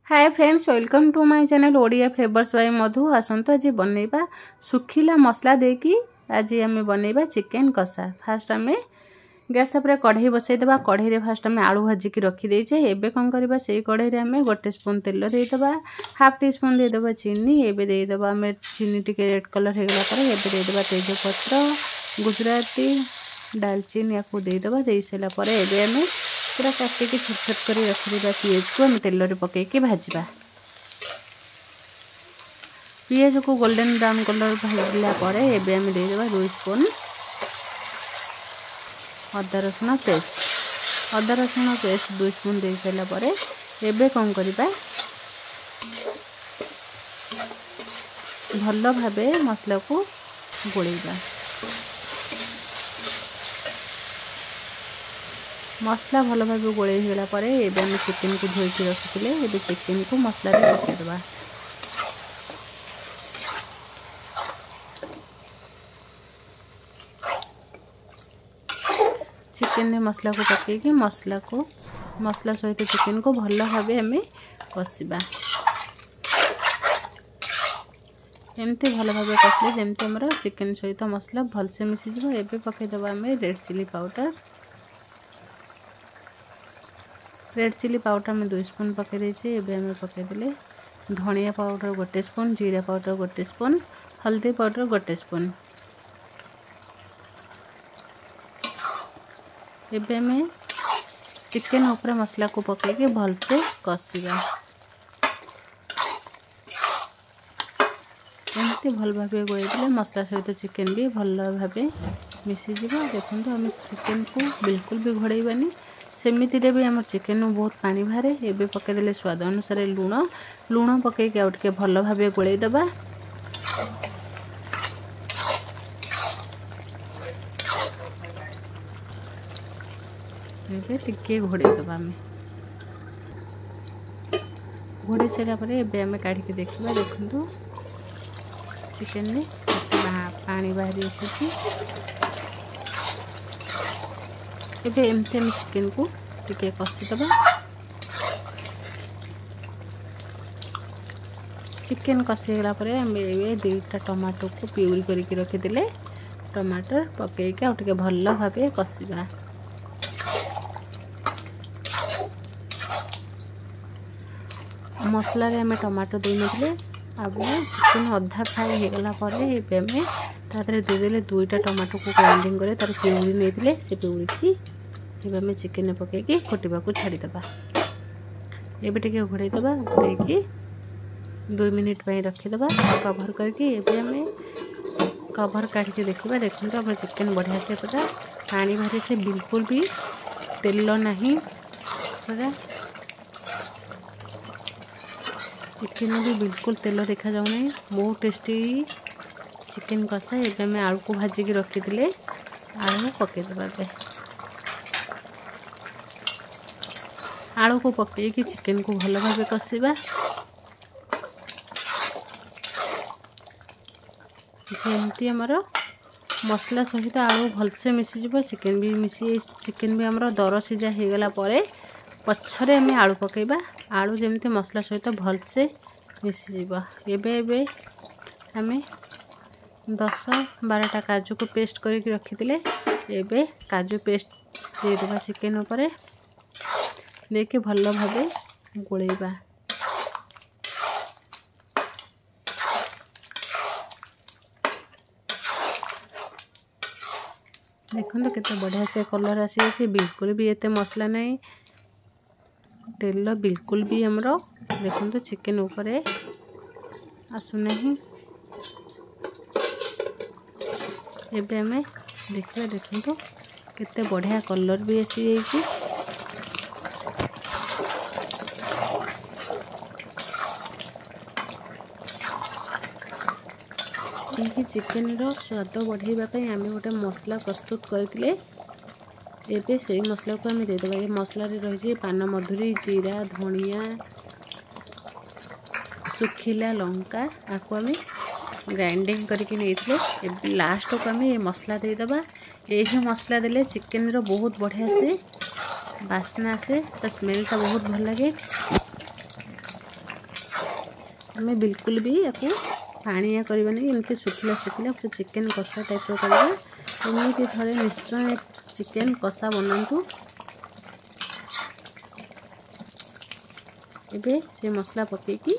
Hi friends, welcome to my channel Odia flavours by Madhu. आसंतु आज बनैबा सुखिला मसला देकी आज आम बनैबा चिकेन कषा। फास्ट आम गैस पर कढ़ई बसई देबा। कढ़ई रे फास्ट आम आलू भाजिकी रखी देछे। एबे कोन करबा से कढ़ई रे आम 1 स्पून तेल दे देबा, हाफ टी स्पून दे देबा चीनी। एबे दे देबा आम चीनी टिके रेड कलर हे गला पर एबे दे देबा तेजपत्र, गुजराती, दालचीनी याकू दे देबा। दे सला पर एबे आम पूरा काटिकी छोट छोट कर रखिदा पियाज को आम तेल रे पकईकी भाजबा। पियाज को गोल्डन ब्राउन कलर भाजला पर एबे आम दे देबा 2 स्पून अदा रसुण पेस्ट 2 स्पून दे सला पर एबे कोन करबा भल भाबे मसला को गोळेबा। मसला भल भाव गोले होगा पर एबे हम चिकेन को धोईकी रखिले। एबे चिकेन को मसला रे पकेइबा। चिकेन में मसला को पकेइकी मसला सहित चिकेन को भल भाव हमें कषिबा। एमती भल भाव कषिले जमती हमर चिकेन सहित मसला भल से मिसी जिवो। एबे पकेइदबा हमें रेड चिली पाउडर में 2 स्पून पकई देछे। एबे हमें पकईदेले धनिया पाउडर 1 स्पून, जीरा पाउडर 1 स्पून, हल्दी पाउडर 1 स्पून। एबे हमें चिकेन ऊपर मसला को पकईके भल से कषिबा। एमती भल भाव गोळेदेले मसला सहित चिकेन भी भल भाव मिसी जिवो। देखंतु हम चिकेन को बिल्कुल भी घोड़ेबानी। सेमिति रे भी हमर चिकेन में बहुत पानी बाहर। एबे पकईदेले स्वाद अनुसार लूण पकईके आउ टिके भल भाव गोळेई दबा। एबे टिके घोड़ेई दबा। हमें घोड़ेई सारा पर एबे हमें काढ़ी देखिबा। देखंतु चिकेन में पानी बाहरी आसी। एबे एमती हम चिकेन को टिके कषिदबा। चिकेन कषिगला पर आम 2टा टमाटो को प्यूरी करके रखिदेले। टमाटर पकईके आउ टिके भल भाव कषिबा। मसला रे आम टमाटो दे नथिले। अब चिकेन अधा फ्राई हो गला पर एबे आम तादरे दे देले 2टा टमाटो को ग्राइंडिंग करे तार प्यूरी नेथिले। से प्यूरी की एबे हमें चिकेन पकईकी फुटवा को छाड़ी दबा। एबे टिके घोड़ेई दबा। घोड़ेई 2 मिनिट पे रखी दबा कवर करके। एबे हमें कवर काढ़ी देखिबा। देखंतु हमर चिकेन बढ़िया से पूरा पानी बाहरी से बिल्कुल भी तेल नहीं। पूरा चिकेन में भी बिल्कुल तेल देखा जाऊ नहीं। बहुत टेस्टी चिकेन कषा। एबे हमें आलू को भाजिकी रखिले। आलू पकई दबा। आलू को पकईकी चिकेन को भल भाव कषिबा। जमती हमर मसला सहित आलू भल से मिसी जिवो। चिकेन भी हमर दर सिझा हो गला पर पछरे हमें आलू पकईबा। आलू जमती मसला सहित भल से मिसी जिवो। एबे हमें 10-12टा काजू को पेस्ट करके रखिले। एबे काजू पेस्ट दे देबा चिकेन ऊपर देके भल भाव गोळेबा। देखो केते बढ़िया से कलर आसी। बिल्कुल भी एते मसला नहीं, तेल बिल्कुल भी हमरो देखो चिकेन ऊपर आसु नहीं। एबे हमें देखिए देखो केते बढ़िया कलर भी आसी जाइए। यही चिकेन रो स्वाद बढ़ाई आम गोटे मसला प्रस्तुत करते। एबे से मसला को आम दे देबा। ये मसला रे रही पान मधुरी, जीरा, धनिया, सुखिला लंका आपको आम ग्राइंडिंग करके नहीं। लास्ट को आम ये मसला दे देबा। यही मसला देले चिकेन रो बहुत बढ़िया से बास्ना आसे। तो स्मेल टा बहुत भल लगे। आम बिल्कुल भी या पानिया करवानी एमती सुखिला सुखिला पूरा चिकेन कषा टाइप करवा एमती थे निश्चय चिकेन कषा बनातु। एबे से मसला पकेकी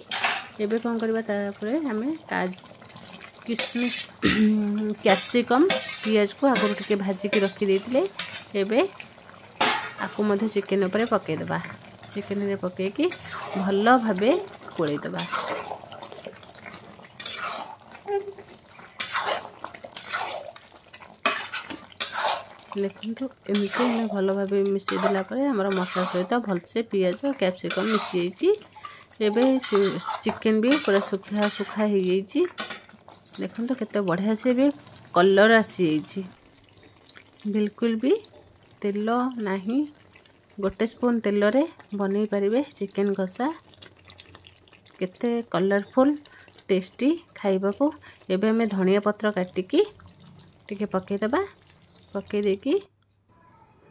एबे कौन करवा तापरे हमें किशमिश कैप्सिकम पियाज को आगुरी टिके भाजिकी रखी देथिले एबे आपको मध्य चिकेन उपरे पके देबा। चिकेन रे पकेकी भल भाबे कोळै देबा। देखो एमती हमें भल भाव मिसई देला आमर मसला सहित भलसे पियाज और कैप्सिकम मिसी जाइए। चिकेन भी पूरा सुखा सुखा हो जाइए। देखो केते बढ़िया से भी कलर आसी जाइए। बिल्कुल भी तेल नहीं गोटे स्पून तेल रे बनै पारिबे चिकेन कषा केते कलरफुल टेस्टी खाइबा को। एबे हमें धनिया पत्र काटिकी टिके पके देबा। पके देकी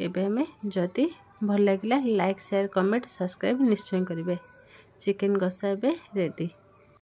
एबे हमें जदि भल लगिला लाइक शेयर कमेंट सब्सक्राइब निश्चय करिवे। चिकेन कषा एबे रेडी।